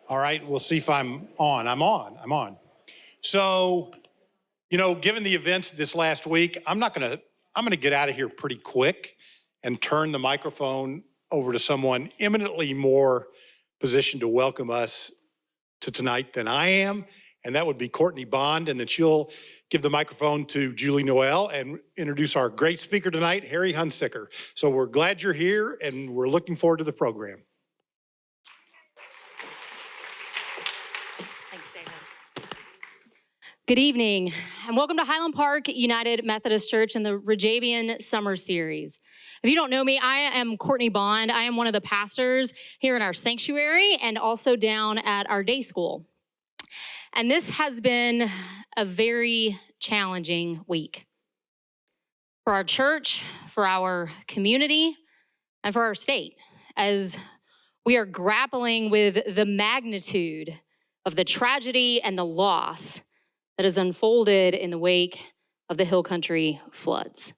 All right, we'll see if I'm on. I'm on. So, given the events this last week, I'm gonna get out of here pretty quick and turn the microphone over to someone eminently more positioned to welcome us to tonight than I am, and that would be Courtney Bond, and then she'll give the microphone to Julie Noel and introduce our great speaker tonight, Harry Hunsicker. So we're glad you're here, and we're looking forward to the program. Thanks, David. Good evening, and welcome to Highland Park United Methodist Church in the Rejebian Summer Series. If you don't know me, I am Courtney Bond. I am one of the pastors here in our sanctuary and also down at our day school. And this has been a very challenging week for our church, for our community, and for our state, as we are grappling with the magnitude of the tragedy and the loss that has unfolded in the wake of the Hill Country floods.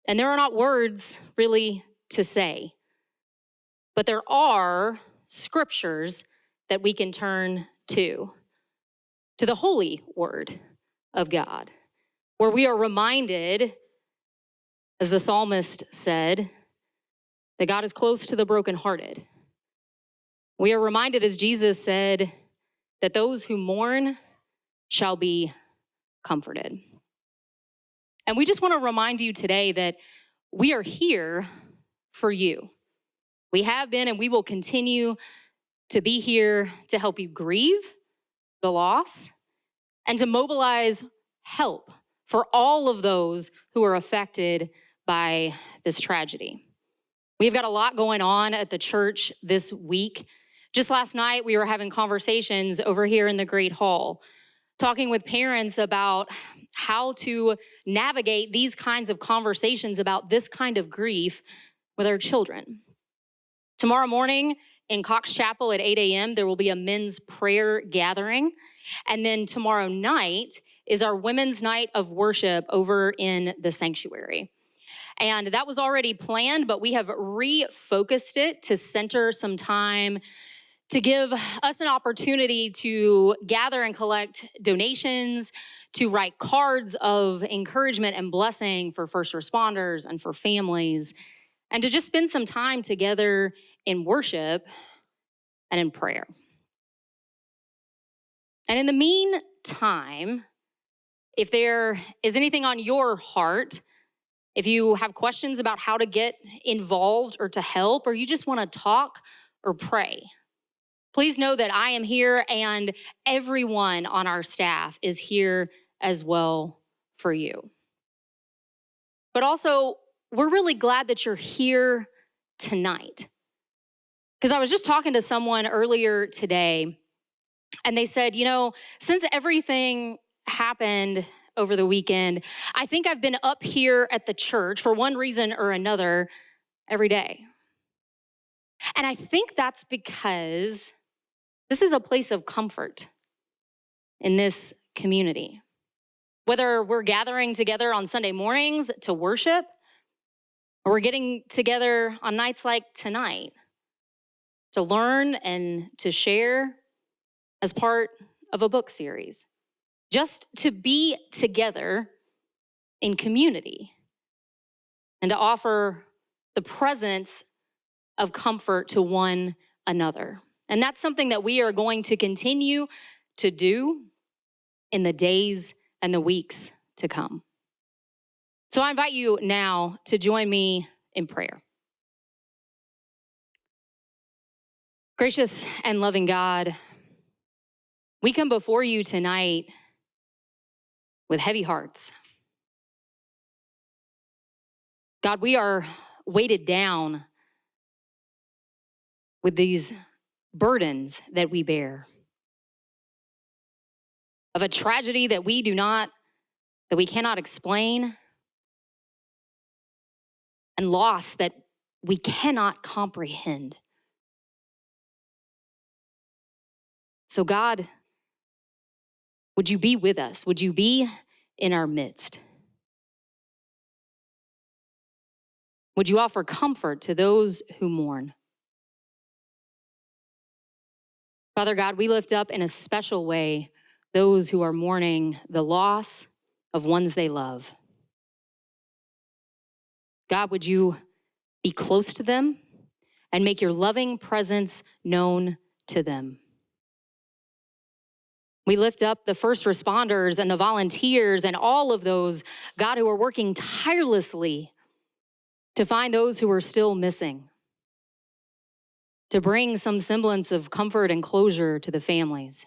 And there are not words really to say, but there are scriptures that we can turn to the holy word of God, where we are reminded, as the psalmist said, that God is close to the brokenhearted. We are reminded, as Jesus said, that those who mourn shall be comforted. And we just want to remind you today that we are here for you. We have been and we will continue to be here to help you grieve the loss and to mobilize help for all of those who are affected by this tragedy. We've got a lot going on at the church this week. Just last night, we were having conversations over here in the Great Hall, talking with parents about how to navigate these kinds of conversations about this kind of grief with our children. Tomorrow morning in Cox Chapel at 8 a.m., there will be a men's prayer gathering. And then tomorrow night is our women's night of worship over in the sanctuary. And that was already planned, but we have refocused it to center some time to give us an opportunity to gather and collect donations, to write cards of encouragement and blessing for first responders and for families, and to just spend some time together in worship and in prayer. And in the meantime, if there is anything on your heart, if you have questions about how to get involved or to help, or you just want to talk or pray, please know that I am here and everyone on our staff is here as well for you. But also, we're really glad that you're here tonight. Because I was just talking to someone earlier today, and they said, since everything happened over the weekend, I think I've been up here at the church for one reason or another every day. And I think that's because this is a place of comfort in this community. Whether we're gathering together on Sunday mornings to worship, or we're getting together on nights like tonight to learn and to share as part of a book series. Just to be together in community and to offer the presence of comfort to one another. And that's something that we are going to continue to do in the days and the weeks to come. So I invite you now to join me in prayer. Gracious and loving God, we come before you tonight with heavy hearts. God, we are weighted down with these burdens that we bear, of a tragedy that we cannot explain, and loss that we cannot comprehend. So God, would you be with us? Would you be in our midst? Would you offer comfort to those who mourn? Father God, we lift up in a special way those who are mourning the loss of ones they love. God, would you be close to them and make your loving presence known to them? We lift up the first responders and the volunteers and all of those, God, who are working tirelessly to find those who are still missing, to bring some semblance of comfort and closure to the families.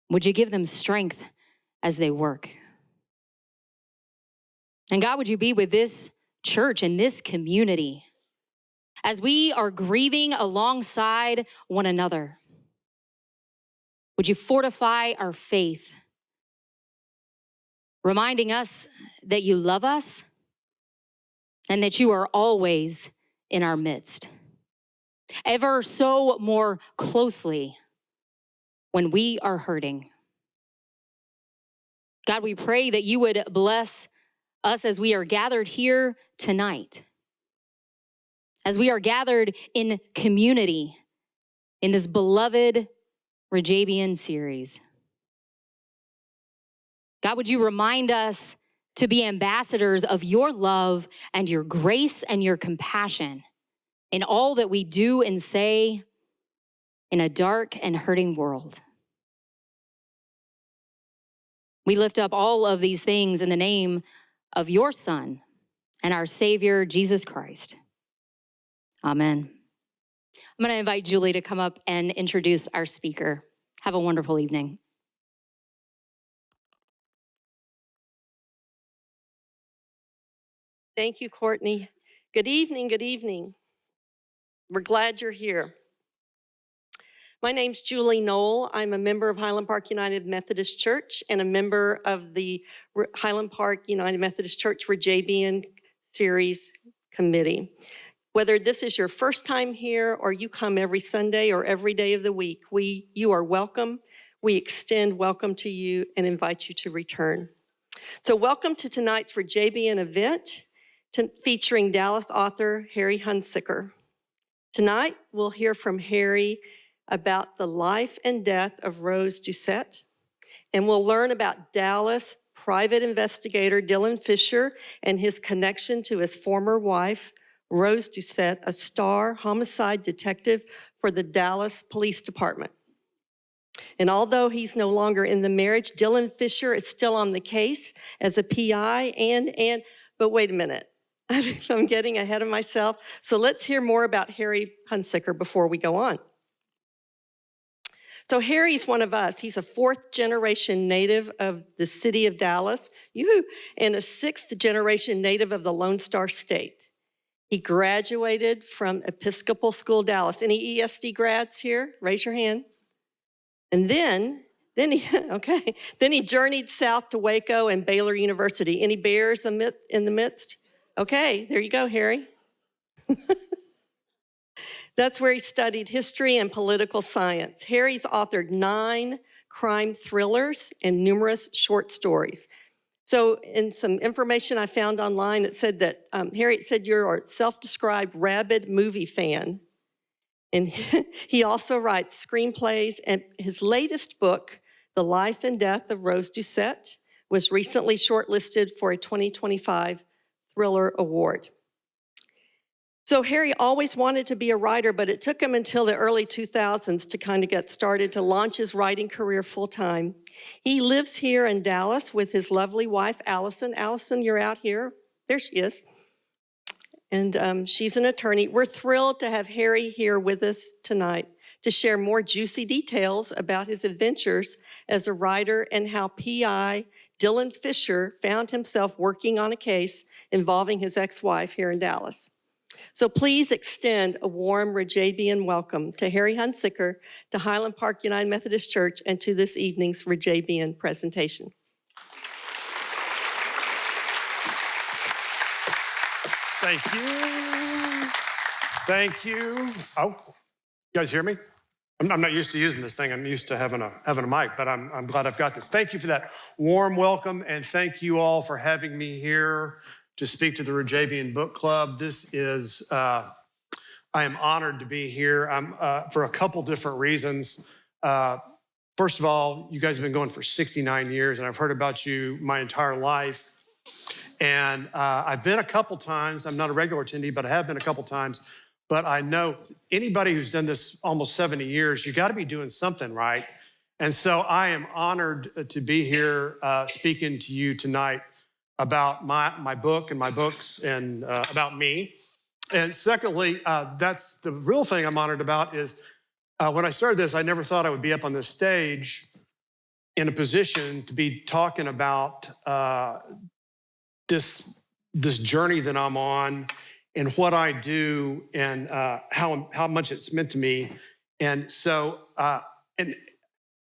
Would you give them strength as they work? And God, would you be with this church and this community as we are grieving alongside one another? Would you fortify our faith, reminding us that you love us and that you are always in our midst, ever so more closely when we are hurting. God, we pray that you would bless us as we are gathered here tonight, as we are gathered in community in this beloved Rejebian series. God, would you remind us to be ambassadors of your love and your grace and your compassion in all that we do and say in a dark and hurting world. We lift up all of these things in the name of your Son and our Savior, Jesus Christ. Amen. I'm going to invite Julie to come up and introduce our speaker. Have a wonderful evening. Thank you, Courtney. Good evening, good evening. We're glad you're here. My name's Julie Knoll. I'm a member of Highland Park United Methodist Church and a member of the Highland Park United Methodist Church Rejebian Series Committee. Whether this is your first time here or you come every Sunday or every day of the week, you are welcome. We extend welcome to you and invite you to return. So welcome to tonight's Rejebian event featuring Dallas author Harry Hunsicker. Tonight, we'll hear from Harry about the life and death of Rose Doucette, and we'll learn about Dallas private investigator Dylan Fisher and his connection to his former wife, Rose Doucette, a star homicide detective for the Dallas Police Department. And although he's no longer in the marriage, Dylan Fisher is still on the case as a PI but wait a minute. I'm getting ahead of myself. So let's hear more about Harry Hunsicker before we go on. So Harry's one of us. He's a fourth-generation native of the city of Dallas, and a sixth-generation native of the Lone Star State. He graduated from Episcopal School Dallas. Any ESD grads here? Raise your hand. And then he journeyed south to Waco and Baylor University. Any Bears in the midst? Okay, there you go, Harry. That's where he studied history and political science. Harry's authored 9 crime thrillers and numerous short stories. So in some information I found online, it said that, Harry said you're a self-described rabid movie fan. And he also writes screenplays, and his latest book, The Life and Death of Rose Doucette, was recently shortlisted for a 2025 Thriller Award. So Harry always wanted to be a writer, but it took him until the early 2000s to kind of get started to launch his writing career full-time. He lives here in Dallas with his lovely wife, Allison. Allison, you're out here. There she is. And she's an attorney. We're thrilled to have Harry here with us tonight to share more juicy details about his adventures as a writer and how PI Dylan Fisher found himself working on a case involving his ex-wife here in Dallas. So please extend a warm Rejebian welcome to Harry Hunsicker, to Highland Park United Methodist Church, and to this evening's Rejebian presentation. Thank you. Thank you. Oh, you guys hear me? I'm not used to using this thing. I'm used to having a mic, but I'm glad I've got this. Thank you for that warm welcome, and thank you all for having me here to speak to the Rejebian Book Club. This is I am honored to be here. I'm for a couple different reasons. First of all, you guys have been going for 69 years, and I've heard about you my entire life. And I've been a couple times. I'm not a regular attendee, but I have been a couple times. But I know anybody who's done this almost 70 years, you got to be doing something right. And so I am honored to be here speaking to you tonight about my book and my books and about me. And secondly, that's the real thing I'm honored about is when I started this, I never thought I would be up on this stage in a position to be talking about this journey that I'm on and what I do and how much it's meant to me. And so, and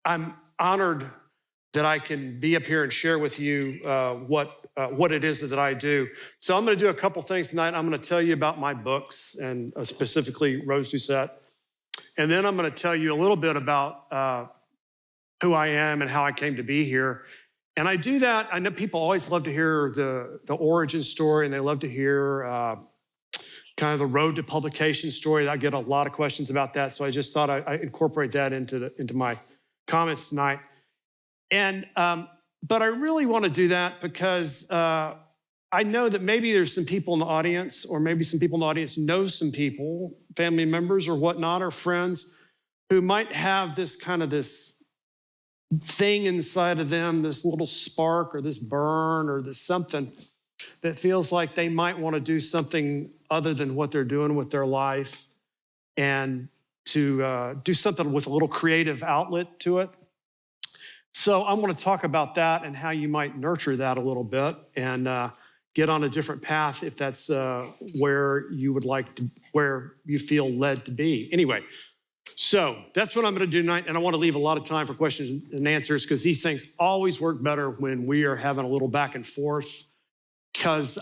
I'm honored that I can be up here and share with you what it is that I do. So I'm going to do a couple things tonight. I'm going to tell you about my books and specifically Rose Doucette. And then I'm going to tell you a little bit about who I am and how I came to be here. And I do that. I know people always love to hear the origin story, and they love to hear kind of the road to publication story. I get a lot of questions about that, so I just thought I incorporate that into my comments tonight. And but I really want to do that because I know that maybe there's some people in the audience, or maybe some people in the audience know some people, family members or whatnot, or friends who might have this thing inside of them, this little spark or this burn or this something that feels like they might want to do something other than what they're doing with their life, and to do something with a little creative outlet to it. So I'm going to talk about that and how you might nurture that a little bit and get on a different path if that's where you would like to, where you feel led to be. Anyway, so that's what I'm going to do tonight, and I want to leave a lot of time for questions and answers because these things always work better when we are having a little back and forth. Because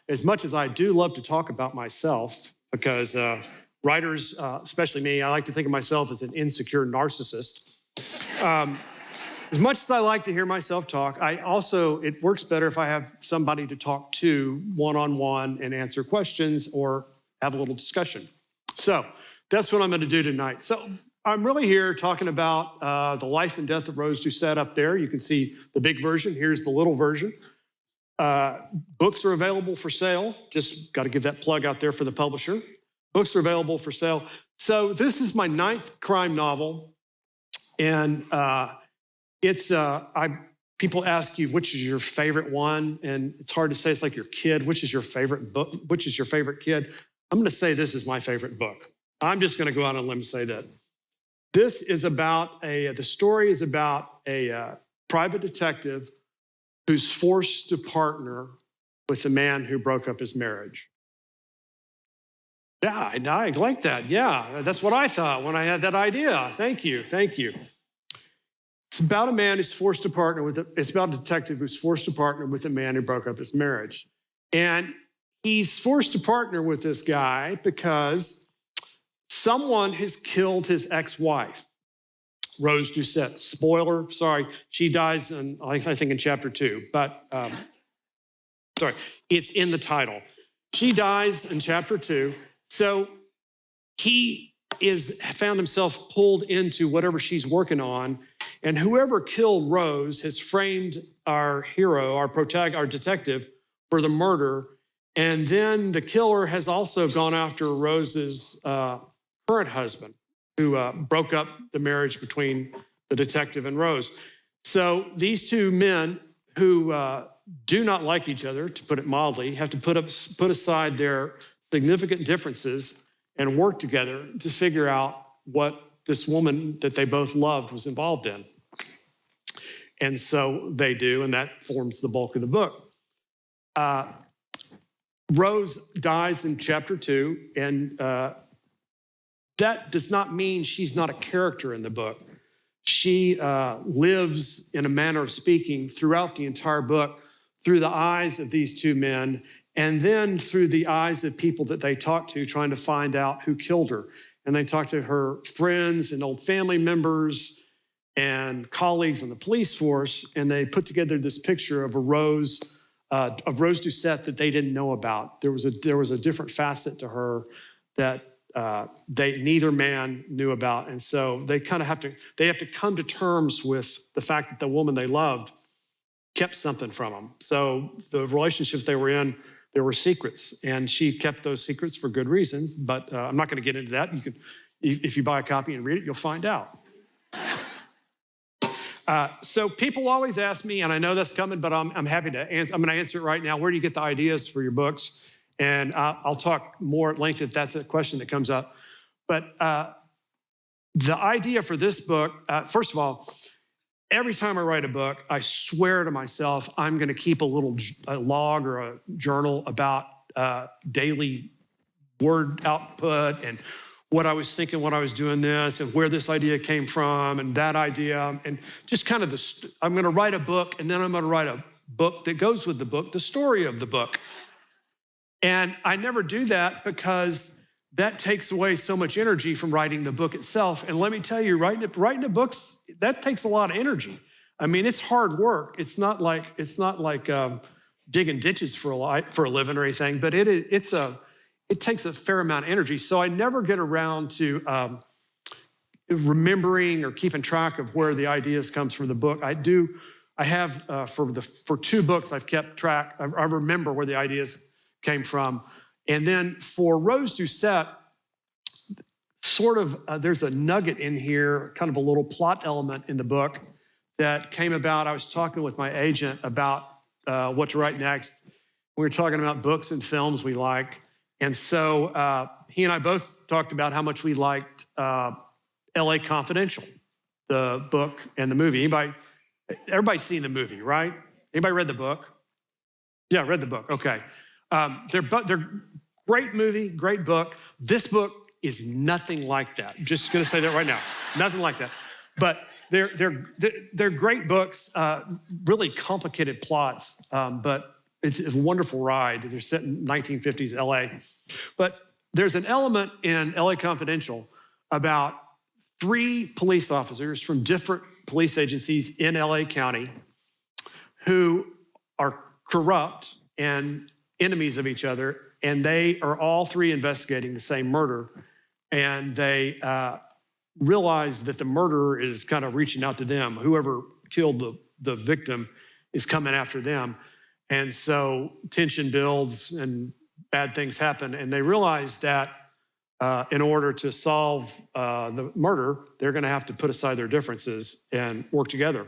as much as I do love to talk about myself, because writers, especially me, I like to think of myself as an insecure narcissist. As much as I like to hear myself talk, it works better if I have somebody to talk to one-on-one and answer questions or have a little discussion. So that's what I'm going to do tonight. So I'm really here talking about the life and death of Rose Doucette up there. You can see the big version. Here's the little version. Books are available for sale. Just got to give that plug out there for the publisher. Books are available for sale. So this is my 9th crime novel. And people ask you, which is your favorite one? And it's hard to say. It's like your kid. Which is your favorite book? Which is your favorite kid? I'm going to say this is my favorite book. I'm just going to go out on a limb and say that. This is about the story is about a private detective who's forced to partner with the man who broke up his marriage. Yeah, I like that. Yeah, that's what I thought when I had that idea. Thank you. It's about a man who's forced to partner with it's about a detective who's forced to partner with a man who broke up his marriage. And he's forced to partner with this guy because someone has killed his ex-wife, Rose Doucette. Spoiler, sorry, she dies I think in chapter 2, but sorry, it's in the title. She dies in chapter 2. So he found himself pulled into whatever she's working on, and whoever killed Rose has framed our hero, our detective, for the murder. And then the killer has also gone after Rose's current husband, who broke up the marriage between the detective and Rose. So these two men who do not like each other, to put it mildly, have to put aside their significant differences and work together to figure out what this woman that they both loved was involved in. And so they do, and that forms the bulk of the book. Rose dies in chapter 2, and that does not mean she's not a character in the book. She lives, in a manner of speaking, throughout the entire book through the eyes of these two men, and then through the eyes of people that they talk to, trying to find out who killed her. And they talk to her friends and old family members and colleagues on the police force, and they put together this picture of Rose Doucette that they didn't know about. There was a different facet to her that neither man knew about. And so they kind of have to come to terms with the fact that the woman they loved kept something from them. So the relationships they were in, there were secrets, and she kept those secrets for good reasons, but I'm not gonna get into that. You can, if you buy a copy and read it, you'll find out. So people always ask me, and I know that's coming, but I'm happy to answer. I'm going to answer it right now. Where do you get the ideas for your books? And I'll talk more at length if that's a question that comes up. But the idea for this book, first of all, every time I write a book, I swear to myself, I'm going to keep a log or a journal about daily word output and what I was thinking when I was doing this and where this idea came from and that idea. And just kind of I'm going to write a book, and then I'm going to write a book that goes with the book, the story of the book. And I never do that because that takes away so much energy from writing the book itself. And let me tell you, writing a book, that takes a lot of energy. I mean, it's hard work. It's not like digging ditches for a living or anything, but it takes a fair amount of energy. So I never get around to remembering or keeping track of where the ideas comes from the book. I have for 2 books, I've kept track. I remember where the ideas came from. And then for Rose Doucette, there's a nugget in here, kind of a little plot element in the book that came about. I was talking with my agent about what to write next. We were talking about books and films we like. And so he and I both talked about how much we liked LA Confidential, the book and the movie. Everybody's seen the movie, right? Anybody read the book? Yeah, read the book, okay. They're great movie, great book. This book is nothing like that. I'm just gonna say that right now, nothing like that. But they're great books, really complicated plots, but it's a wonderful ride. They're set in 1950s LA. But there's an element in LA Confidential about 3 police officers from different police agencies in LA County who are corrupt and enemies of each other, and they are all 3 investigating the same murder. And they realize that the murderer is kind of reaching out to them. Whoever killed the victim is coming after them. And so tension builds and bad things happen. And they realize that in order to solve the murder, they're going to have to put aside their differences and work together.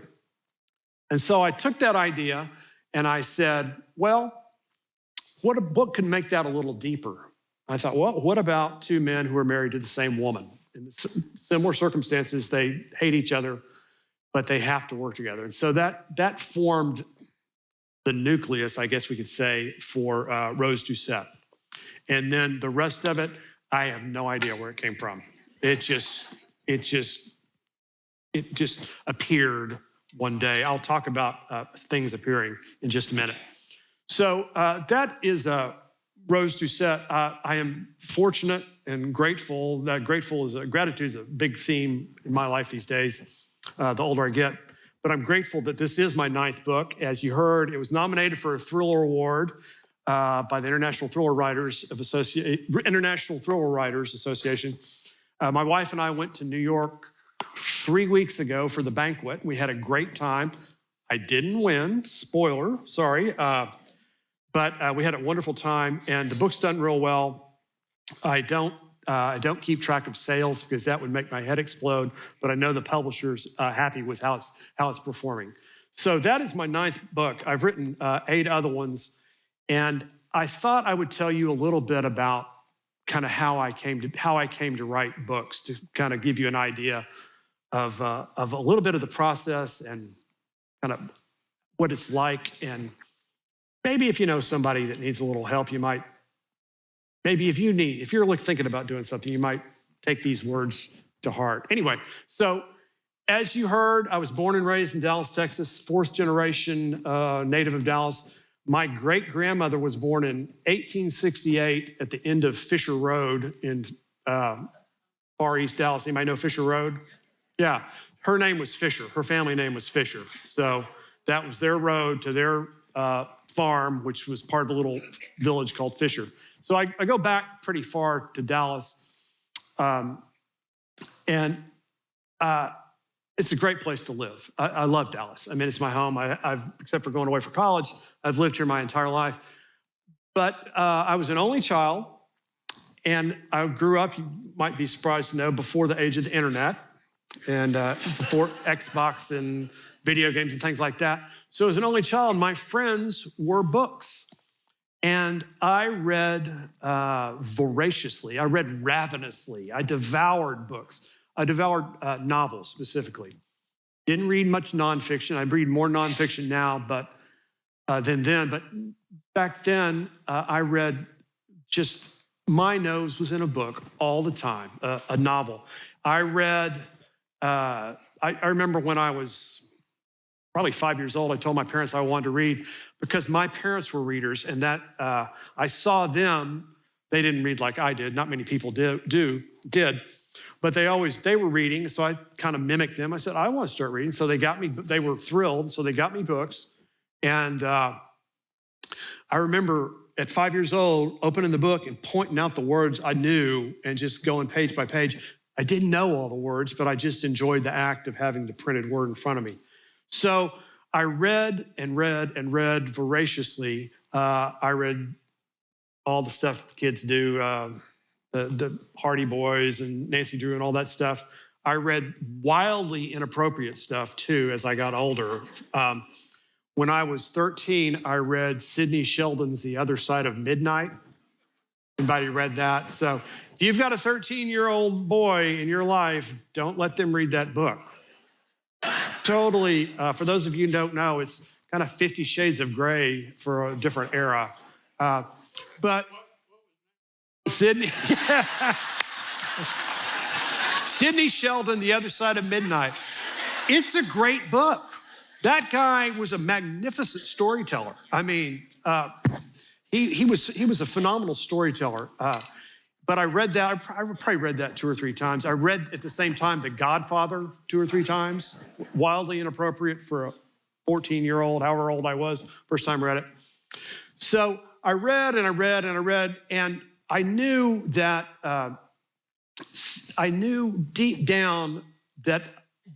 And so I took that idea and I said, well, what a book could make that a little deeper? I thought, well, what about 2 men who are married to the same woman? In similar circumstances, they hate each other, but they have to work together. And so that formed the nucleus, I guess we could say, for Rose Doucette. And then the rest of it, I have no idea where it came from. It just appeared one day. I'll talk about things appearing in just a minute. So that is Rose Doucette. I am fortunate and grateful. Gratitude is a big theme in my life these days, the older I get. But I'm grateful that this is my 9th book. As you heard, it was nominated for a Thriller Award by the International Thriller Writers Association. My wife and I went to New York 3 weeks ago for the banquet. We had a great time. I didn't win, spoiler, sorry. But we had a wonderful time, and the book's done real well. I don't keep track of sales because that would make my head explode, but I know the publisher's happy with how it's performing. So that is my 9th book. I've written 8 other ones, and I thought I would tell you a little bit about kind of how I came to write books, to kind of give you an idea of a little bit of the process and kind of what it's like. And maybe if you know somebody that needs a little help, you might. Maybe if you're thinking about doing something, you might take these words to heart. Anyway, so as you heard, I was born and raised in Dallas, Texas, 4th generation native of Dallas. My great-grandmother was born in 1868 at the end of Fisher Road in far east Dallas. Anybody know Fisher Road? Yeah, her name was Fisher. Her family name was Fisher. So that was their road to their farm, which was part of a little village called Fisher. So I go back pretty far to Dallas. And it's a great place to live. I love Dallas. I mean, it's my home. I've, except for going away for college, I've lived here my entire life. But I was an only child, and I grew up, you might be surprised to know, before the age of the internet and before Xbox and video games and things like that. So as an only child, my friends were books. And I read voraciously. I read ravenously. I devoured books. I devoured novels specifically. Didn't read much nonfiction. I read more nonfiction now than then. But back then, I read just, my nose was in a book all the time, a novel. I read, I remember when I was probably 5 years old, I told my parents I wanted to read because my parents were readers, and that I saw them. They didn't read like I did. Not many people did, but they were reading. So I kind of mimicked them. I said, I want to start reading. So they got me. They were thrilled. So they got me books, and I remember at 5 years old opening the book and pointing out the words I knew and just going page by page. I didn't know all the words, but I just enjoyed the act of having the printed word in front of me. So I read and read and read voraciously. I read all the stuff kids do, the Hardy Boys and Nancy Drew and all that stuff. I read wildly inappropriate stuff too as I got older. When I was 13, I read Sidney Sheldon's The Other Side of Midnight. Anybody read that? So if you've got a 13-year-old boy in your life, don't let them read that book. Totally, for those of you who don't know, it's kind of 50 Shades of Grey for a different era. But Sidney, Sidney Sheldon, The Other Side of Midnight. It's a great book. That guy was a magnificent storyteller. I mean, he was a phenomenal storyteller. But I read that, I probably read that 2 or 3 times. I read at the same time The Godfather 2 or 3 times, wildly inappropriate for a 14-year-old, however old I was, first time I read it. So I read and I read and I read, and I knew that, I knew deep down that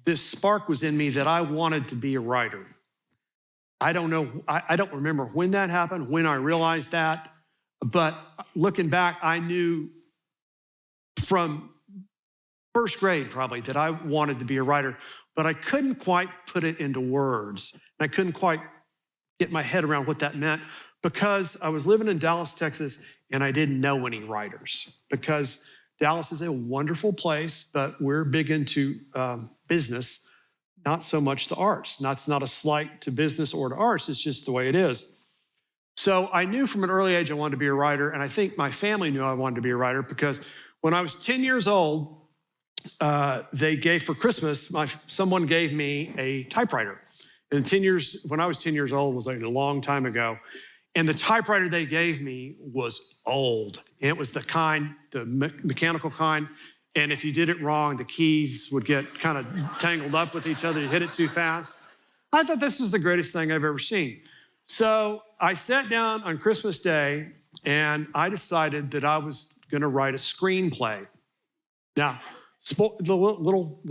this spark was in me that I wanted to be a writer. I don't know, I don't remember when that happened, when I realized that, but looking back, I knew from first grade probably that I wanted to be a writer, but I couldn't quite put it into words. I couldn't quite get my head around what that meant because I was living in Dallas, Texas, and I didn't know any writers because Dallas is a wonderful place, but we're big into business, not so much the arts. That's not a slight to business or to arts, it's just the way it is. So I knew from an early age I wanted to be a writer, and I think my family knew I wanted to be a writer because when I was 10 years old, they gave for Christmas, someone gave me a typewriter. And when I was 10 years old was like a long time ago. And the typewriter they gave me was old. And it was the kind, the mechanical kind. And if you did it wrong, the keys would get kind of tangled up with each other. You hit it too fast. I thought this was the greatest thing I've ever seen. So I sat down on Christmas Day and I decided that I was gonna write a screenplay. Now, the little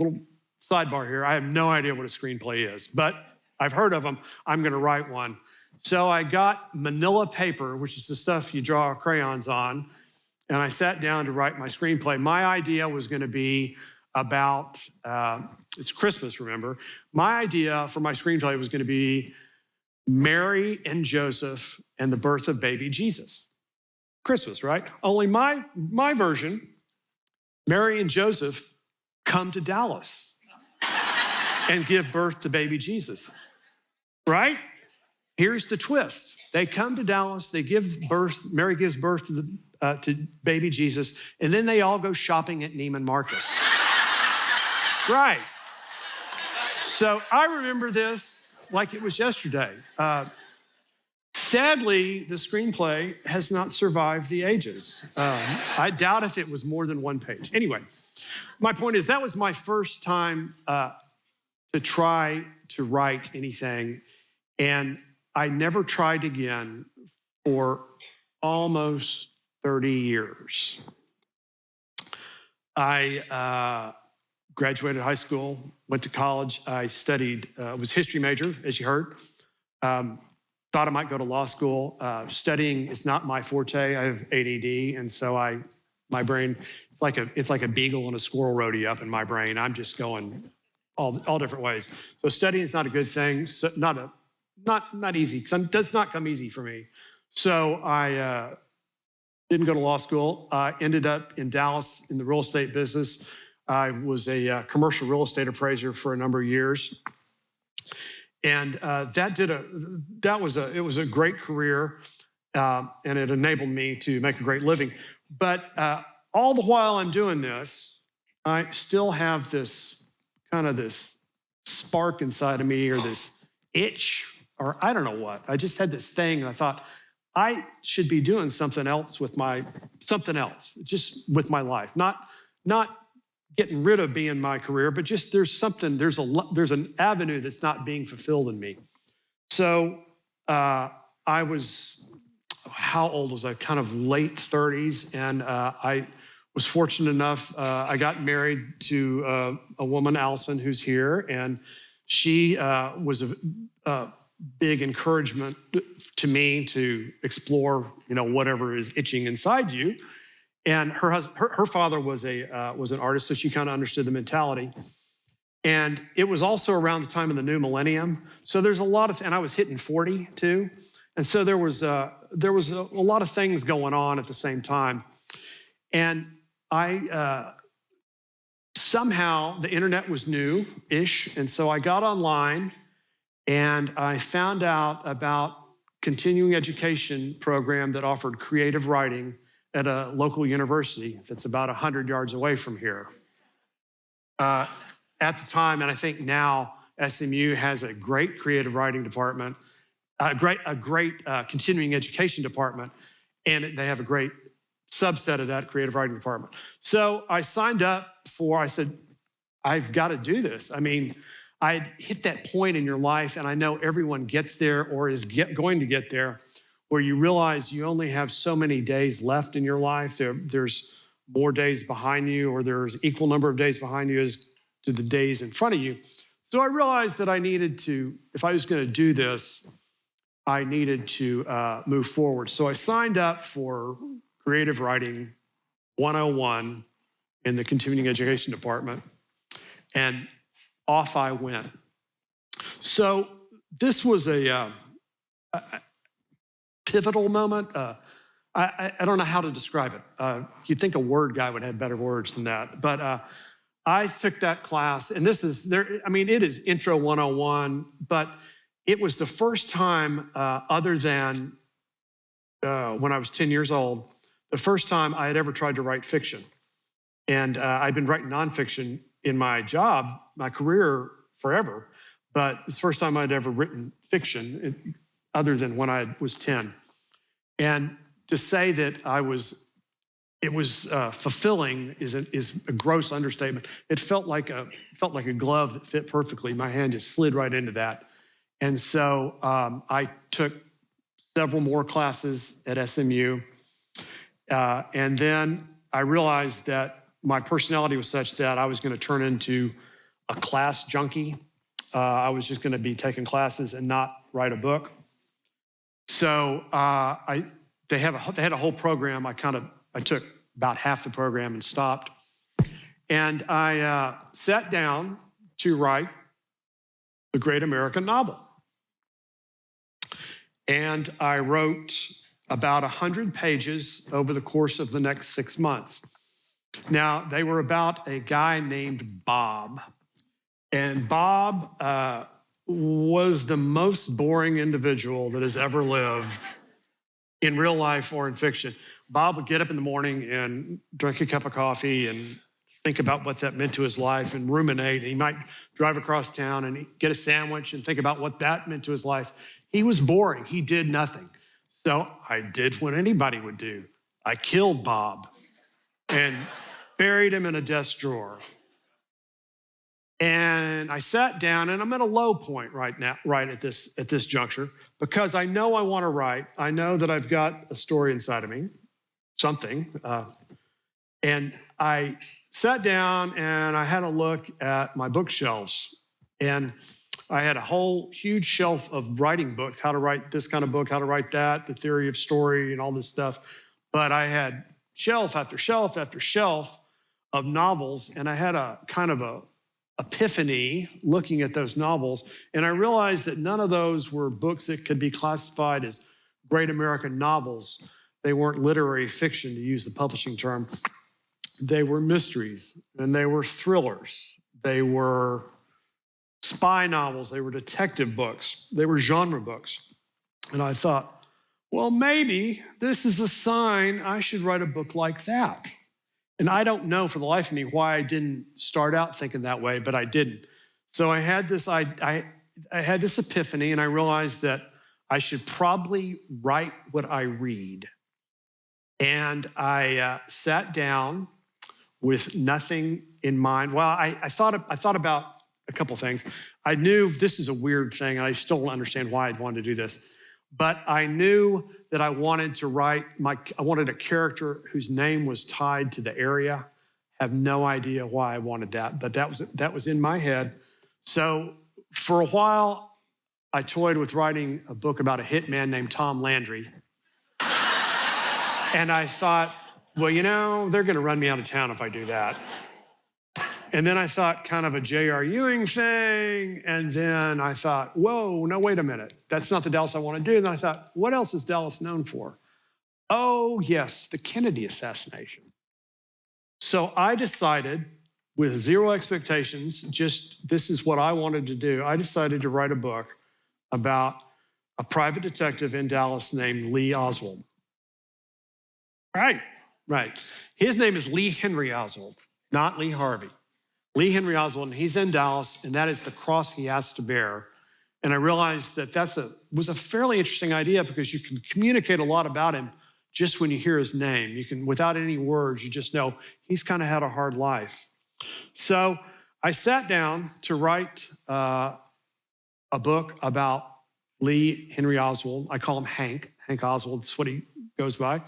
sidebar here, I have no idea what a screenplay is, but I've heard of them. I'm gonna write one. So I got manila paper, which is the stuff you draw crayons on, and I sat down to write my screenplay. My idea was gonna be about, it's Christmas, remember? My idea for my screenplay was gonna be Mary and Joseph and the birth of baby Jesus. Christmas, right? Only my version, Mary and Joseph come to Dallas and give birth to baby Jesus, right? Here's the twist. They come to Dallas, they give birth, Mary gives birth to baby Jesus, and then they all go shopping at Neiman Marcus. Right. So I remember this like it was yesterday. Sadly, the screenplay has not survived the ages. I doubt if it was more than 1 page. Anyway, my point is that was my first time to try to write anything, and I never tried again for almost 30 years. I graduated high school, went to college. I studied, was a history major, as you heard. Thought I might go to law school. Studying is not my forte. I have ADD, and so my brain, it's like a beagle and a squirrel rodeo up in my brain. I'm just going all different ways. So studying is not a good thing. So not easy. Does not come easy for me. So I didn't go to law school. Ended up in Dallas in the real estate business. I was a commercial real estate appraiser for a number of years. And it was a great career, and it enabled me to make a great living. But all the while I'm doing this, I still have this spark inside of me, or this itch, or I don't know what. I just had this thing, and I thought I should be doing something else with my life, not getting rid of being my career, but just there's an avenue that's not being fulfilled in me. So I was, how old was I? Kind of late 30s, and I was fortunate enough, I got married to a woman, Allison, who's here, and she was a big encouragement to me to explore, whatever is itching inside you. And her father was an artist, so she kind of understood the mentality. And it was also around the time of the new millennium. So there's a lot of, and I was hitting 40 too. And so there was a lot of things going on at the same time. And somehow the internet was new-ish. And so I got online and I found out about continuing education program that offered creative writing at a local university that's about 100 yards away from here. At the time, and I think now, SMU has a great creative writing department, a great continuing education department, and they have a great subset of that creative writing department. So I signed up I said, I've got to do this. I mean, I hit that point in your life, and I know everyone gets there or is going to get there, where you realize you only have so many days left in your life. There's more days behind you, or there's equal number of days behind you as to the days in front of you. So I realized that I needed to, if I was going to do this, I needed to move forward. So I signed up for Creative Writing 101 in the Continuing Education Department, and off I went. So this was a pivotal moment. I don't know how to describe it. You'd think a word guy would have better words than that. But I took that class, and it is Intro 101, but it was the first time, other than when I was 10 years old, the first time I had ever tried to write fiction. And I'd been writing nonfiction in my job, my career forever, but it's the first time I'd ever written fiction other than when I was 10. And to say that it was fulfilling is a gross understatement. It felt like a glove that fit perfectly. My hand just slid right into that. And so I took several more classes at SMU. And then I realized that my personality was such that I was going to turn into a class junkie. I was just going to be taking classes and not write a book. So they had a whole program. I took about half the program and stopped. And I sat down to write the great American novel. And I wrote about 100 pages over the course of the next 6 months. Now, they were about a guy named Bob. And Bob was the most boring individual that has ever lived in real life or in fiction. Bob would get up in the morning and drink a cup of coffee and think about what that meant to his life and ruminate. He might drive across town and get a sandwich and think about what that meant to his life. He was boring. He did nothing. So I did what anybody would do. I killed Bob and buried him in a desk drawer. And I sat down, and I'm at a low point right now, right at this juncture, because I know I want to write. I know that I've got a story inside of me, something. And I sat down and I had a look at my bookshelves. And I had a whole huge shelf of writing books, how to write this kind of book, how to write that, the theory of story and all this stuff. But I had shelf after shelf after shelf of novels. And I had a kind of a epiphany looking at those novels. And I realized that none of those were books that could be classified as great American novels. They weren't literary fiction, to use the publishing term. They were mysteries, and they were thrillers. They were spy novels. They were detective books. They were genre books. And I thought, well, maybe this is a sign I should write a book like that. And I don't know for the life of me why I didn't start out thinking that way, but I didn't. So I had this, I had this epiphany, and I realized that I should probably write what I read. And I sat down with nothing in mind. Well, I thought about a couple things. I knew this is a weird thing, and I still don't understand why I'd wanted to do this. But I knew that I wanted to write I wanted a character whose name was tied to the area. Have no idea why I wanted that, but that was in my head. So for a while, I toyed with writing a book about a hitman named Tom Landry. And I thought, well, you know, they're going to run me out of town if I do that. And then I thought kind of a J.R. Ewing thing. And then I thought, whoa, no, wait a minute. That's not the Dallas I want to do. And then I thought, what else is Dallas known for? Oh, yes, the Kennedy assassination. So I decided, with zero expectations, just this is what I wanted to do. I decided to write a book about a private detective in Dallas named Lee Oswald. Right. His name is Lee Henry Oswald, not Lee Harvey. Lee Henry Oswald, and he's in Dallas, and that is the cross he has to bear. And I realized that was a fairly interesting idea, because you can communicate a lot about him just when you hear his name. You can, without any words, you just know he's kind of had a hard life. So I sat down to write a book about Lee Henry Oswald. I call him Hank Oswald, that's what he goes by.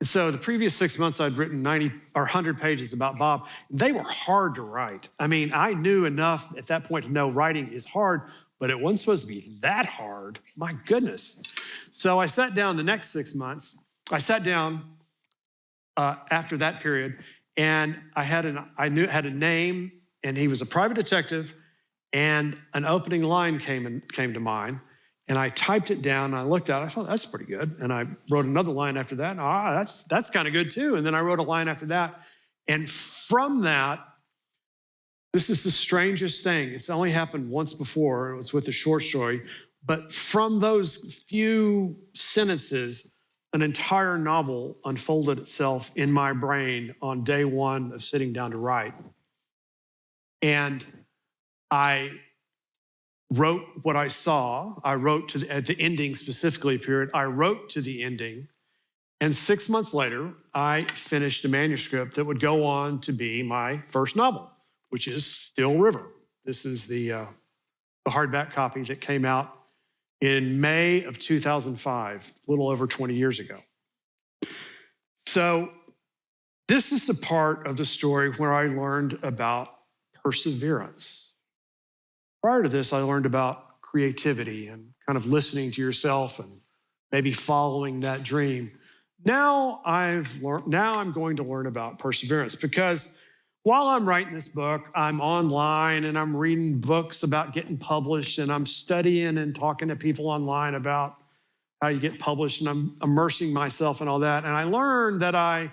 And so the previous 6 months, I'd written 90 or 100 pages about Bob. They were hard to write. I mean, I knew enough at that point to know writing is hard, but it wasn't supposed to be that hard. My goodness. So I sat down the next 6 months. I sat down after that period, and I had a name, and he was a private detective, and an opening line came to mind. And I typed it down, and I looked at it, I thought, that's pretty good. And I wrote another line after that, that's kind of good too. And then I wrote a line after that. And from that, this is the strangest thing. It's only happened once before. It was with a short story. But from those few sentences, an entire novel unfolded itself in my brain on day one of sitting down to write. And I wrote what I saw. I wrote at the ending specifically period. I wrote to the ending. And 6 months later, I finished a manuscript that would go on to be my first novel, which is Still River. This is the hardback copy that came out in May of 2005, a little over 20 years ago. So this is the part of the story where I learned about perseverance. Prior to this, I learned about creativity and kind of listening to yourself and maybe following that dream. Now I'm going to learn about perseverance, because while I'm writing this book, I'm online and I'm reading books about getting published, and I'm studying and talking to people online about how you get published, and I'm immersing myself in all that. And I learned that I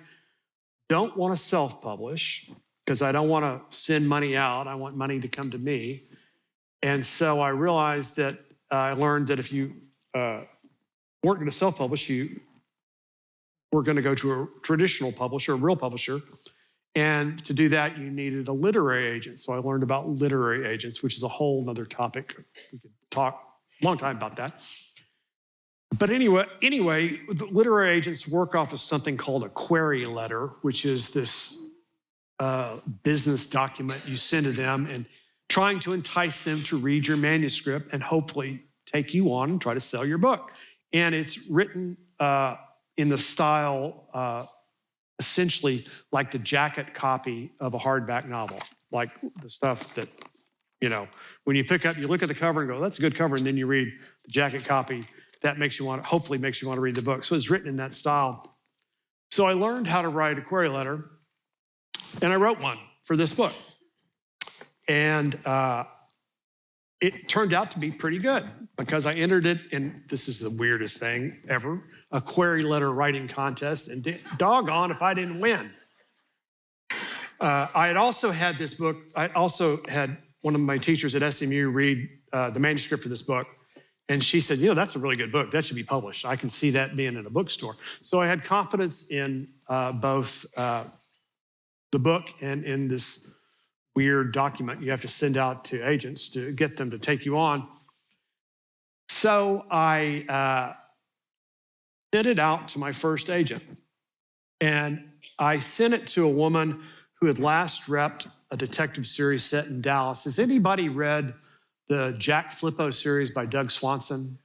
don't want to self-publish, because I don't want to send money out. I want money to come to me. And so I realized that I learned that if you weren't going to self-publish, you were going to go to a traditional publisher, a real publisher. And to do that, you needed a literary agent. So I learned about literary agents, which is a whole other topic. We could talk a long time about that. But anyway, the literary agents work off of something called a query letter, which is this business document you send to them, and trying to entice them to read your manuscript and hopefully take you on and try to sell your book. And it's written in the style essentially like the jacket copy of a hardback novel, like the stuff that, when you pick up, you look at the cover and go, that's a good cover, and then you read the jacket copy. That hopefully makes you want to read the book. So it's written in that style. So I learned how to write a query letter, and I wrote one for this book. And it turned out to be pretty good because I entered it, and this is the weirdest thing ever, a query letter writing contest, and doggone if I didn't win. I had also had this book, I also had one of my teachers at SMU read the manuscript for this book, and she said, that's a really good book. That should be published. I can see that being in a bookstore. So I had confidence in both the book and in this weird document you have to send out to agents to get them to take you on. So I sent it out to my first agent. And I sent it to a woman who had last repped a detective series set in Dallas. Has anybody read the Jack Flippo series by Doug Swanson?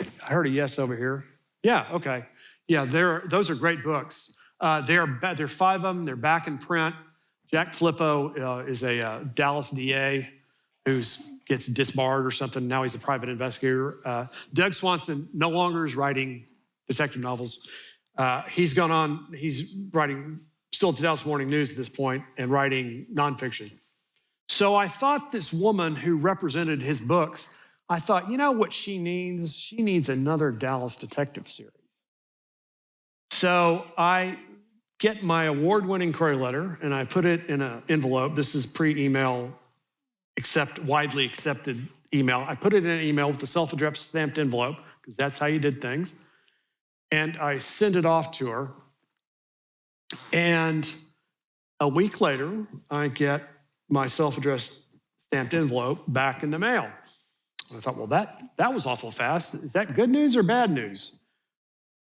I heard a yes over here. Yeah, okay. Yeah, those are great books. There are 5 of them. They're back in print. Jack Flippo is a Dallas DA who gets disbarred or something. Now he's a private investigator. Doug Swanson no longer is writing detective novels. He's gone on, he's writing, still at the Dallas Morning News at this point, and writing nonfiction. So I thought this woman who represented his books, I thought, what she needs? She needs another Dallas detective series. So I get my award-winning query letter, and I put it in an envelope. This is pre-email, widely accepted email. I put it in an email with a self-addressed stamped envelope, because that's how you did things. And I send it off to her. And a week later, I get my self-addressed stamped envelope back in the mail. And I thought, well, that was awful fast. Is that good news or bad news?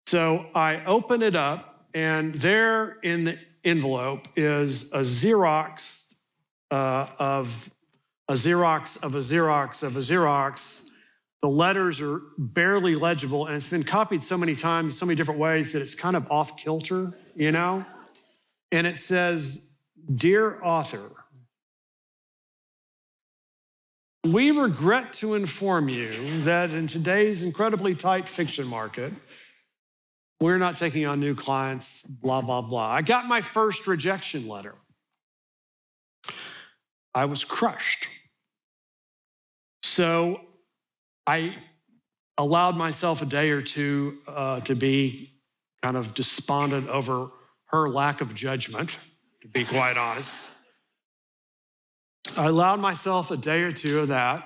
So I open it up, and there in the envelope is a Xerox of a Xerox of a Xerox of a Xerox. The letters are barely legible, and it's been copied so many times, so many different ways that it's kind of off kilter, And it says, "Dear author, we regret to inform you that in today's incredibly tight fiction market, we're not taking on new clients, blah, blah, blah." I got my first rejection letter. I was crushed. So I allowed myself a day or two to be kind of despondent over her lack of judgment, to be quite honest. I allowed myself a day or two of that.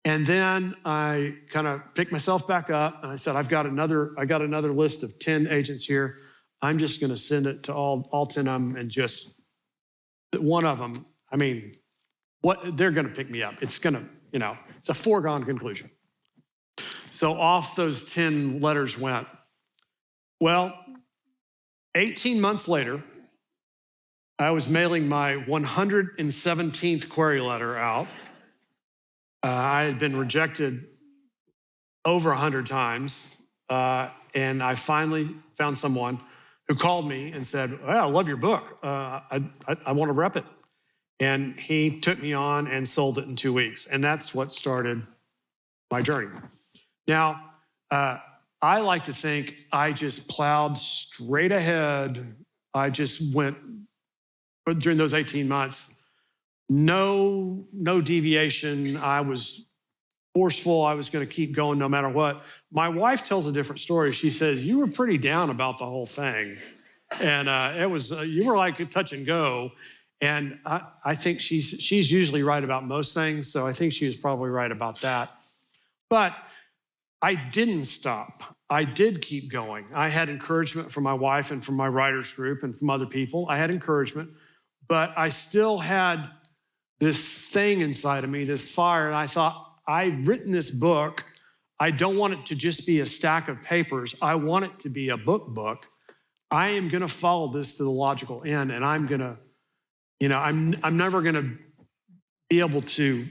And then I kind of picked myself back up, and I said, I got another list of 10 agents here. I'm just going to send it to all 10 of them, and just one of them, they're going to pick me up. It's going to, it's a foregone conclusion. So off those 10 letters went. Well, 18 months later, I was mailing my 117th query letter out. I had been rejected over 100 times, and I finally found someone who called me and said, "Well, I love your book. I want to rep it." And he took me on and sold it in 2 weeks, and that's what started my journey. Now, I like to think I just plowed straight ahead. I just went, but during those 18 months, no deviation. I was forceful. I was going to keep going no matter what. My wife tells a different story. She says, "You were pretty down about the whole thing. And you were like a touch and go." And I think she's usually right about most things. So I think she was probably right about that. But I didn't stop. I did keep going. I had encouragement from my wife and from my writers group and from other people. I had encouragement, but I still had this thing inside of me, this fire. And I thought, I've written this book. I don't want it to just be a stack of papers. I want it to be a book. I am going to follow this to the logical end, and I'm going to, I'm never going to be able to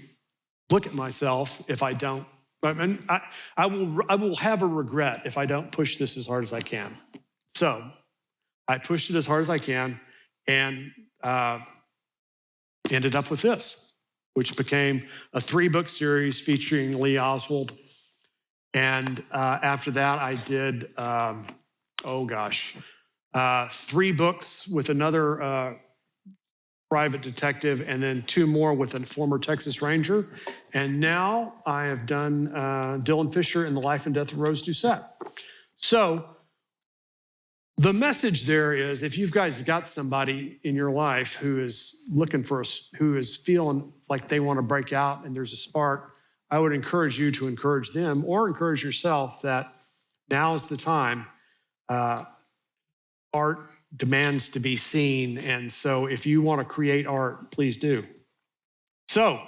look at myself if I don't. I will have a regret if I don't push this as hard as I can. So I pushed it as hard as I can and ended up with this, which became a 3-book series featuring Lee Oswald. And after that, I did, 3 books with another private detective, and then 2 more with a former Texas Ranger. And now I have done Dylan Fisher and the Life and Death of Rose Doucette. So the message there is, if you've guys got somebody in your life who is looking for who is feeling like they want to break out and there's a spark, I would encourage you to encourage them or encourage yourself that now is the time. Art demands to be seen. And so if you want to create art, please do. So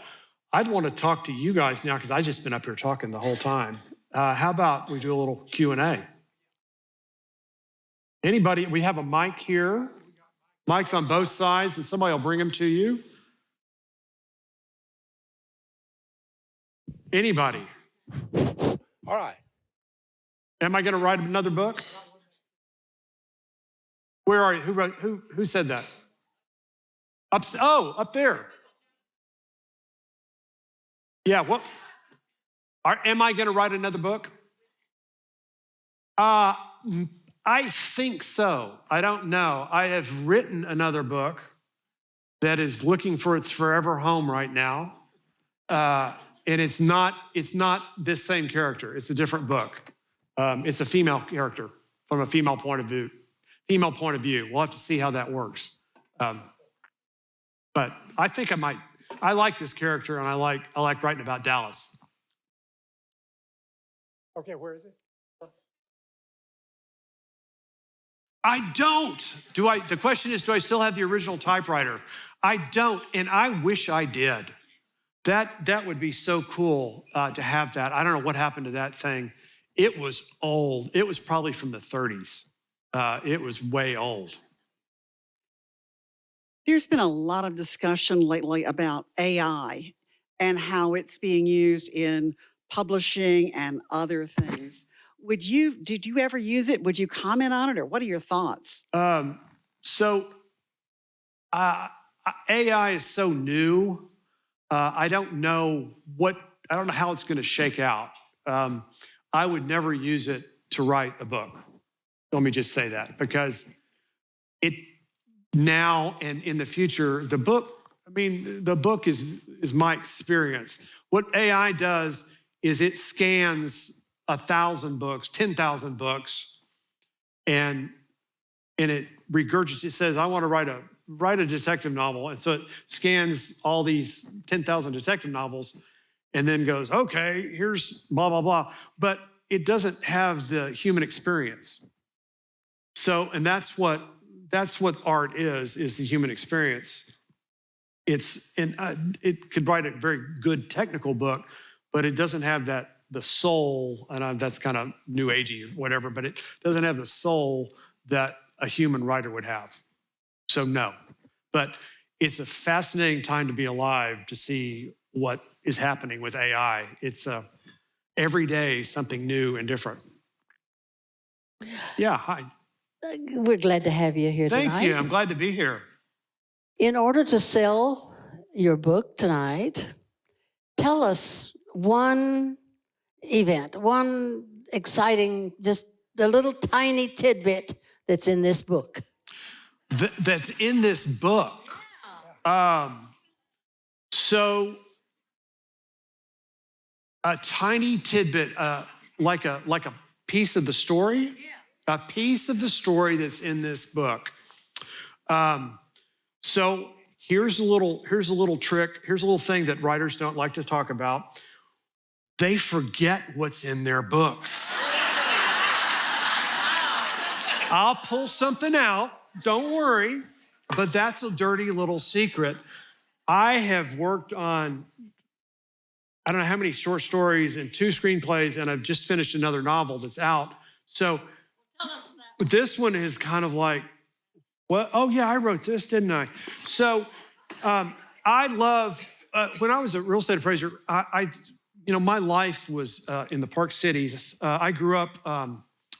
I'd want to talk to you guys now because I've just been up here talking the whole time. How about we do a little Q&A? Anybody, we have a mic here. Mics on both sides, and somebody will bring them to you. Anybody? All right. Am I going to write another book? Where are you? Who said that? Up there. Yeah, what? Am I going to write another book? I think so. I don't know. I have written another book that is looking for its forever home right now. And it's not this same character. It's a different book. It's a female character from a female point of view. We'll have to see how that works. But I think I might. I like this character, and I like writing about Dallas. Okay, where is it? I don't. The question is, do I still have the original typewriter? I don't, and I wish I did. That would be so cool to have that. I don't know what happened to that thing. It was old. It was probably from the 30s. It was way old. There's been a lot of discussion lately about AI and how it's being used in publishing and other things. Did you ever use it? Would you comment on it, or what are your thoughts? So AI is so new. I don't know how it's going to shake out. I would never use it to write a book. Let me just say that, because it now and in the future, the book is my experience. What AI does is it scans 1,000 books, 10,000 books, and it regurgitates. It says, I want to write a detective novel. And so it scans all these 10,000 detective novels and then goes, okay, here's blah, blah, blah. But it doesn't have the human experience. So, and that's what art is the human experience. It could write a very good technical book, but it doesn't have the soul, and that's kind of new agey or whatever, but it doesn't have the soul that a human writer would have. So no, but it's a fascinating time to be alive to see what is happening with AI. It's every day something new and different. Yeah, hi. We're glad to have you here tonight. Thank you, I'm glad to be here. In order to sell your book tonight, tell us one event, one exciting, just a little tiny tidbit that's in this book. That's in this book. So a tiny tidbit, like a piece of the story, a piece of the story that's in this book. So here's a little trick. Here's a little thing that writers don't like to talk about. They forget what's in their books. I'll pull something out, don't worry, but that's a dirty little secret. I have worked on, I don't know how many short stories and 2 screenplays, and I've just finished another novel that's out. So this one is kind of like, well, oh yeah, I wrote this, didn't I? So I love, when I was a real estate appraiser, my life was in the Park Cities. I grew up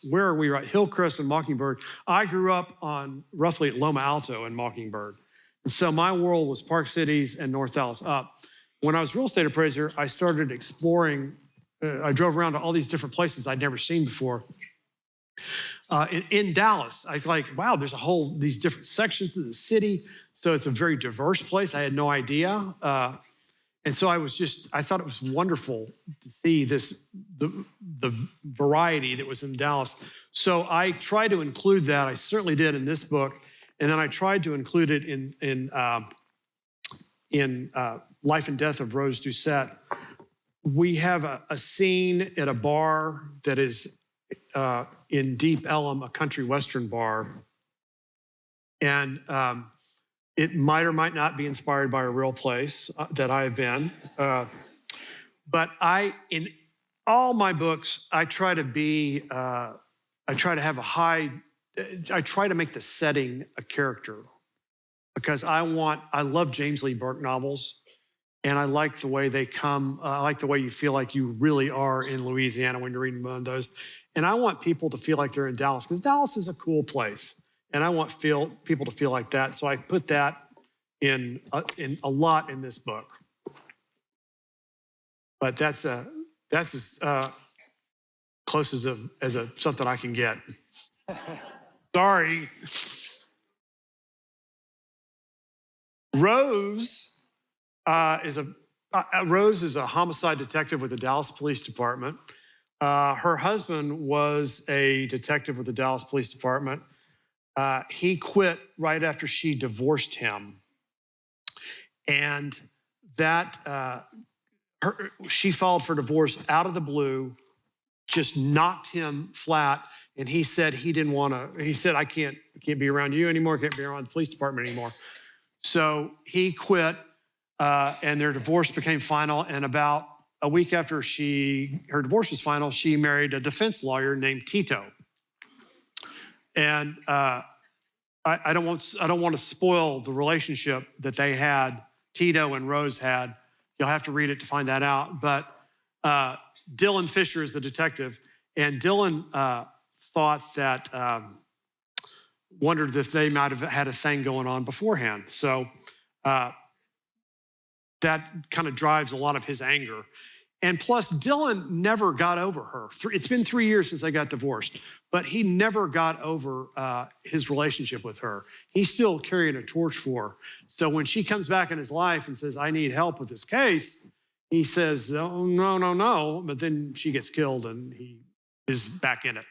where are we right? Hillcrest and Mockingbird. I grew up on roughly at Loma Alto and Mockingbird. And so my world was Park Cities and North Dallas up. When I was real estate appraiser, I started exploring. I drove around to all these different places I'd never seen before. In Dallas, I was like, wow, there's these different sections of the city. So it's a very diverse place. I had no idea. And so I thought it was wonderful to see the variety that was in Dallas. So I tried to include that. I certainly did in this book. And then I tried to include it in Life and Death of Rose Doucette. We have a scene at a bar that is in Deep Ellum, a country western bar. And it might or might not be inspired by a real place that I have been. But in all my books, I try to make the setting a character, because I love James Lee Burke novels, and I like the way they come. I like the way you feel like you really are in Louisiana when you're reading one of those. And I want people to feel like they're in Dallas, because Dallas is a cool place, and I want people to feel like that. So I put that in a lot in this book. But that's as close as something I can get. Sorry. Rose is a homicide detective with the Dallas Police Department. Her husband was a detective with the Dallas Police Department. He quit right after she divorced him. And she filed for divorce out of the blue, just knocked him flat. And he said I can't be around you anymore, can't be around the police department anymore. So he quit, and their divorce became final. And about a week after her divorce was final, she married a defense lawyer named Tito. And I don't want to spoil the relationship that they had, Tito and Rose had. You'll have to read it to find that out. But Dylan Fisher is the detective, and Dylan thought that, wondered if they might have had a thing going on beforehand. So that kind of drives a lot of his anger. And plus, Dylan never got over her. It's been 3 years since they got divorced, but he never got over his relationship with her. He's still carrying a torch for her. So when she comes back in his life and says, I need help with this case, he says, oh, no. But then she gets killed and he is back in it.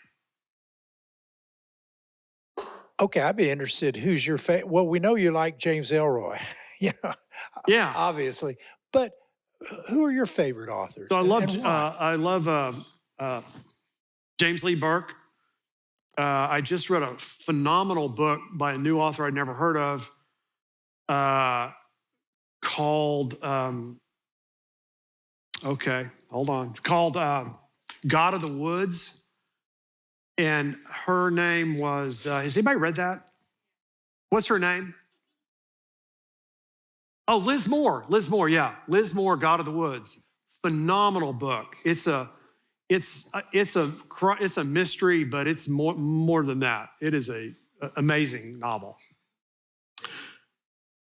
Okay, I'd be interested. Who's your favorite? Well, we know you like James Elroy, Yeah, obviously. But who are your favorite authors? So and why? I love James Lee Burke. I just read a phenomenal book by a new author I'd never heard of, called God of the Woods. And her name was, has anybody read that? What's her name? Oh, Liz Moore, yeah. Liz Moore, God of the Woods. Phenomenal book. It's a mystery, but it's more than that. It is a amazing novel.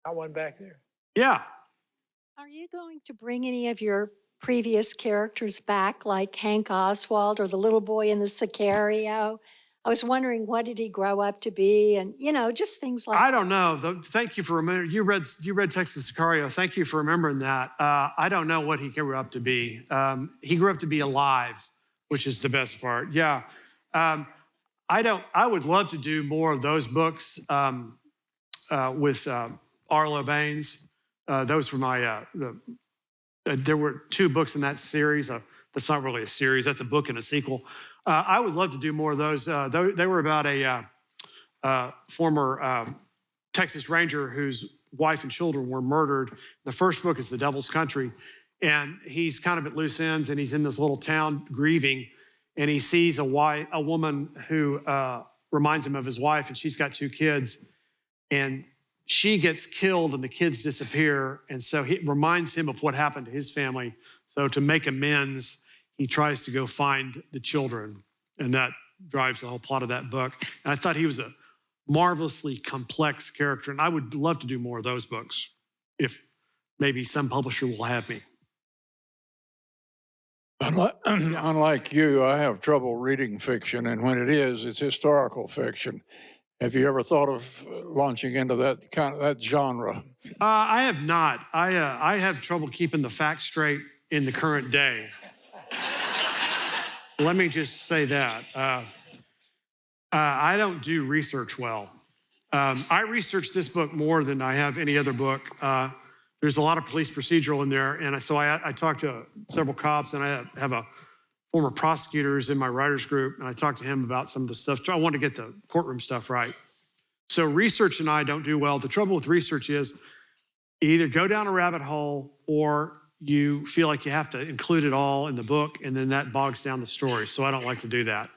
Got one back there. Yeah. Are you going to bring any of your previous characters back, like Hank Oswald or the little boy in the Sicario? I was wondering, what did he grow up to be? And, just things like I don't know. Thank you for remembering. You read Texas Sicario. Thank you for remembering that. I don't know what he grew up to be. He grew up to be alive, which is the best part. Yeah. I would love to do more of those books with Arlo Baines. Those were my, there were 2 books in that series. That's not really a series. That's a book and a sequel. I would love to do more of those. They were about a former Texas Ranger whose wife and children were murdered. The first book is The Devil's Country. And he's kind of at loose ends, and he's in this little town grieving. And he sees a woman who reminds him of his wife, and she's got 2 kids. And she gets killed, and the kids disappear. And so it reminds him of what happened to his family. So to make amends, he tries to go find the children. And drives the whole plot of that book. And I thought he was a marvelously complex character, and I would love to do more of those books if maybe some publisher will have me. Unlike you, I have trouble reading fiction, and when it is, it's historical fiction. Have you ever thought of launching into that genre? I have not. I have trouble keeping the facts straight in the current day. Let me just say that. I don't do research well. I researched this book more than I have any other book. There's a lot of police procedural in there, and so I talked to several cops, and I have a former prosecutor in my writers group, and I talked to him about some of the stuff. I want to get the courtroom stuff right. So research and I don't do well. The trouble with research is you either go down a rabbit hole or you feel like you have to include it all in the book, and then that bogs down the story. So I don't like to do that.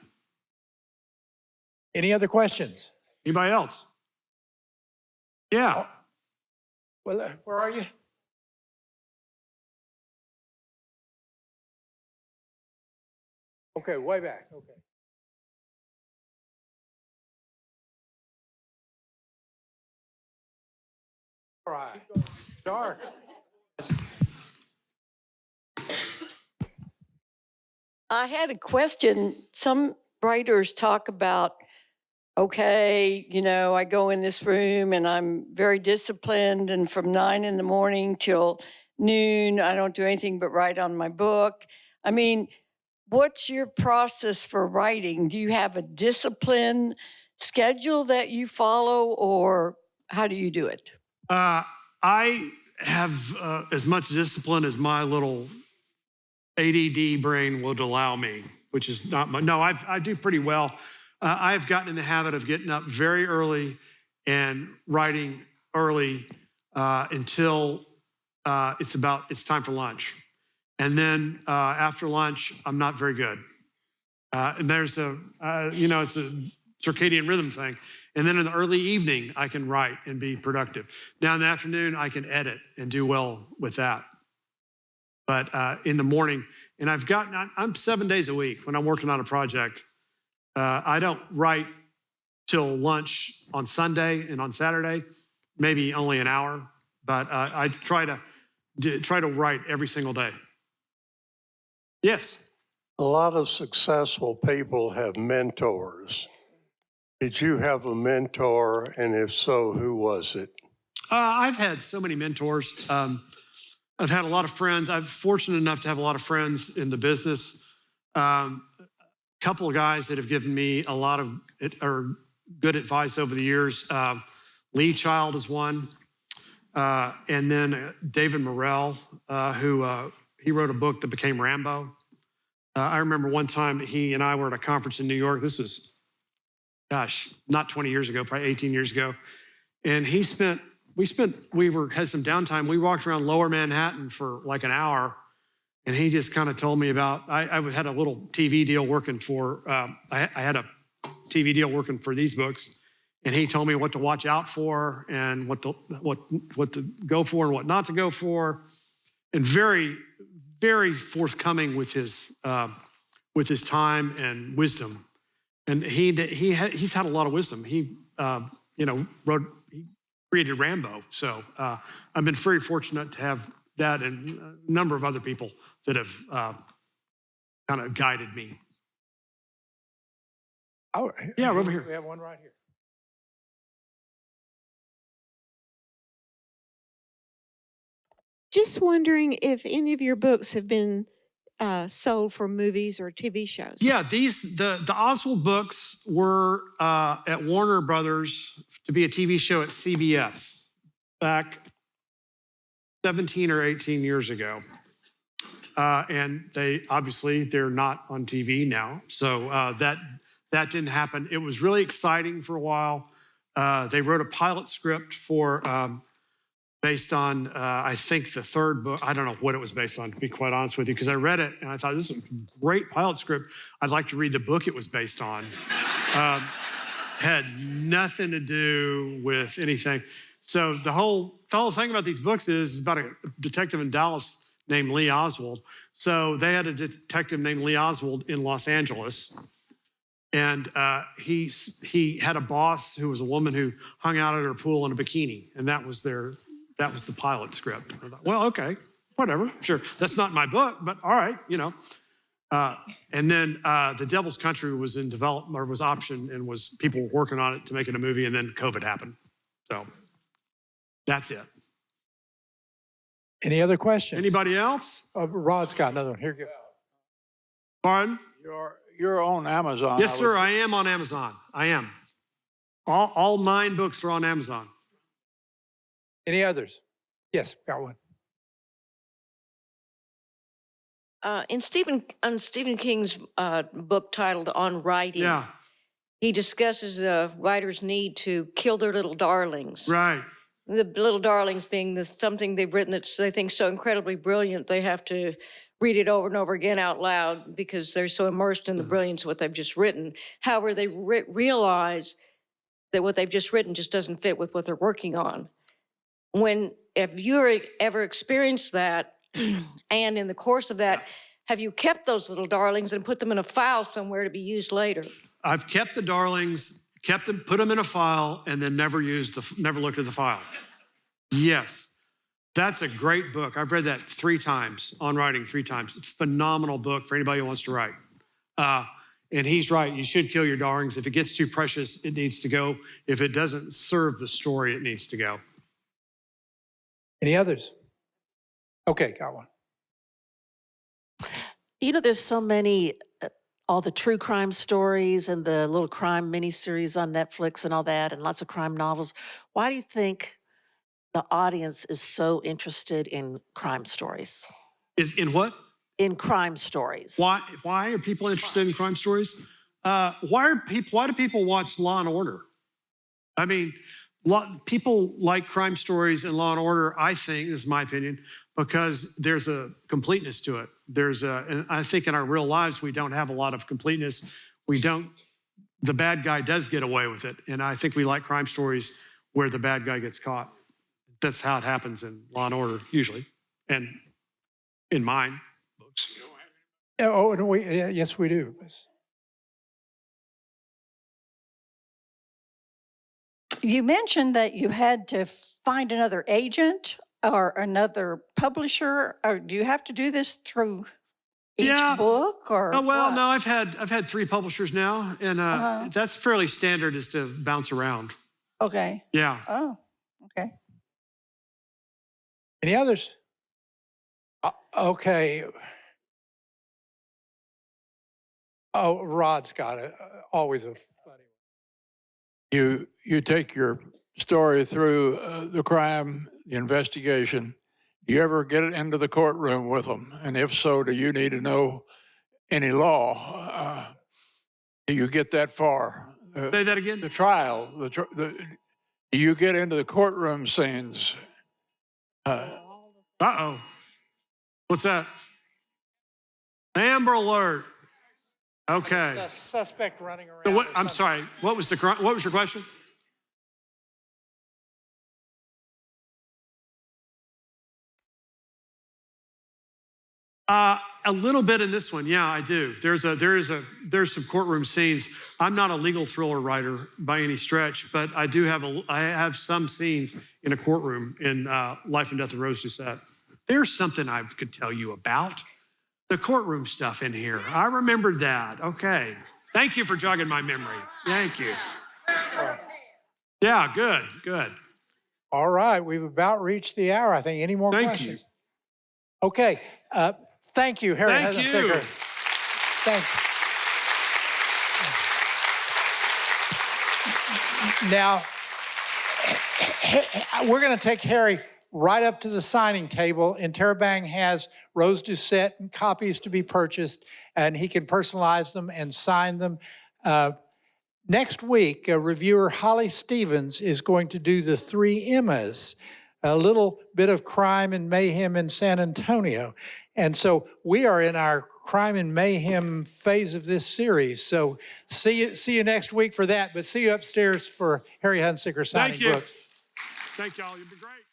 Any other questions? Anybody else? Yeah. Well, where are you? Okay, way back. Okay. All right. Dark. I had a question. Some writers talk about, okay, you know, I go in this room and I'm very disciplined, and from 9 in the morning till noon, I don't do anything but write on my book. I mean, what's your process for writing? Do you have a discipline schedule that you follow, or how do you do it? I have as much discipline as my little ADD brain would allow me, which is not much. No, I do pretty well. I've gotten in the habit of getting up very early and writing early until it's time for lunch. And then after lunch, I'm not very good. And there's it's a circadian rhythm thing. And then in the early evening, I can write and be productive. Now in the afternoon, I can edit and do well with that. But in the morning, and I'm 7 days a week when I'm working on a project. I don't write till lunch on Sunday and on Saturday, maybe only an hour, but I try to write every single day. Yes? A lot of successful people have mentors. Did you have a mentor, and if so, who was it? I've had so many mentors. I've had a lot of friends. I'm fortunate enough to have a lot of friends in the business. Couple of guys that have given me a lot of good advice over the years. Lee Child is one. And then David Morrell, who he wrote a book that became Rambo. I remember one time he and I were at a conference in New York. This was, not 20 years ago, probably 18 years ago. And we had some downtime. We walked around Lower Manhattan for like an hour. And he just kind of told me about, I had a little TV deal working for, I had a TV deal working for these books. And he told me what to watch out for and what to go for and what not to go for. And very, very forthcoming with his time and wisdom. And he's had a lot of wisdom. He created Rambo. So I've been very fortunate to have that and a number of other people that have kind of guided me. Oh, yeah, over here. We have one right here. Just wondering if any of your books have been sold for movies or TV shows. Yeah, the Oswald books were at Warner Brothers to be a TV show at CBS back 17 or 18 years ago. And they're not on TV now. So that didn't happen. It was really exciting for a while. They wrote a pilot script based on, I think, the third book. I don't know what it was based on, to be quite honest with you, because I read it and I thought, this is a great pilot script. I'd like to read the book it was based on. Had nothing to do with anything. So the whole thing about these books is about a detective in Dallas named Lee Oswald. So they had a detective named Lee Oswald in Los Angeles. And he had a boss who was a woman who hung out at her pool in a bikini, and that was the pilot script. I thought, well, okay, whatever, sure. That's not my book, but all right, you know. And then The Devil's Country was in development, or was optioned, and was people were working on it to make it a movie, and then COVID happened. So that's it. Any other questions? Anybody else? Rod's got another one. Here you go. Pardon? You're on Amazon. Yes, sir, I am on Amazon. I am. All 9 books are on Amazon. Any others? Yes, got one. In Stephen King's book titled On Writing, Yeah, he discusses the writer's need to kill their little darlings. right. The little darlings being something they've written that they think so incredibly brilliant, they have to read it over and over again out loud because they're so immersed in the brilliance of what they've just written. However, they realize that what they've just written just doesn't fit with what they're working on. Have you ever experienced that? And in the course of that, have you kept those little darlings and put them in a file somewhere to be used later? I've kept the darlings, put them in a file, and then never looked at the file. Yes, that's a great book. I've read that 3 times, On Writing 3 times. Phenomenal book for anybody who wants to write. And he's right, you should kill your darlings. If it gets too precious, it needs to go. If it doesn't serve the story, it needs to go. Any others? Okay, got one. You know, there's so many, all the true crime stories and the little crime miniseries on Netflix and all that, and lots of crime novels. Why do you think the audience is so interested in crime stories? In what? In crime stories. Why are people interested in crime stories? Why do people watch Law and Order? I mean, people like crime stories and Law and Order, I think, this is my opinion, because there's a completeness to it. And I think in our real lives, we don't have a lot of completeness. The bad guy does get away with it. And I think we like crime stories where the bad guy gets caught. That's how it happens in Law and Order, usually. And in mine books. Oh, no, yes, we do. You mentioned that you had to find another agent or another publisher, or do you have to do this through each book? Or no, what? I've had 3 publishers now, and that's fairly standard, is to bounce around. Okay. Yeah. Oh, okay. Any others? Okay. Oh, Rod's got it. Always a funny You take your story through the crime, the investigation. Do you ever get it into the courtroom with them? And if so, do you need to know any law? Do you get that far? Say that again? The trial. Do you get into the courtroom scenes? Uh-oh. What's that? Amber Alert. Okay. Suspect running around. So I'm sorry. What was your question? A little bit in this one, yeah, I do. There's some courtroom scenes. I'm not a legal thriller writer by any stretch, but I have some scenes in a courtroom in Life and Death of Rose Doucette. There's something I could tell you about. The courtroom stuff in here. I remembered that. Okay. Thank you for jogging my memory. Thank you. Yeah, good. All right, we've about reached the hour, I think. Any more questions? Okay. Thank you, Harry Hunsicker. Thanks. Now, we're going to take Harry right up to the signing table. Interrobang has Rose Doucette copies to be purchased, and he can personalize them and sign them. Next week, reviewer Holly Stevens is going to do the 3 Emmas, a little bit of crime and mayhem in San Antonio. And so we are in our crime and mayhem phase of this series. So see you next week for that, but see you upstairs for Harry Hunsicker signing books. Thank y'all. You've been great.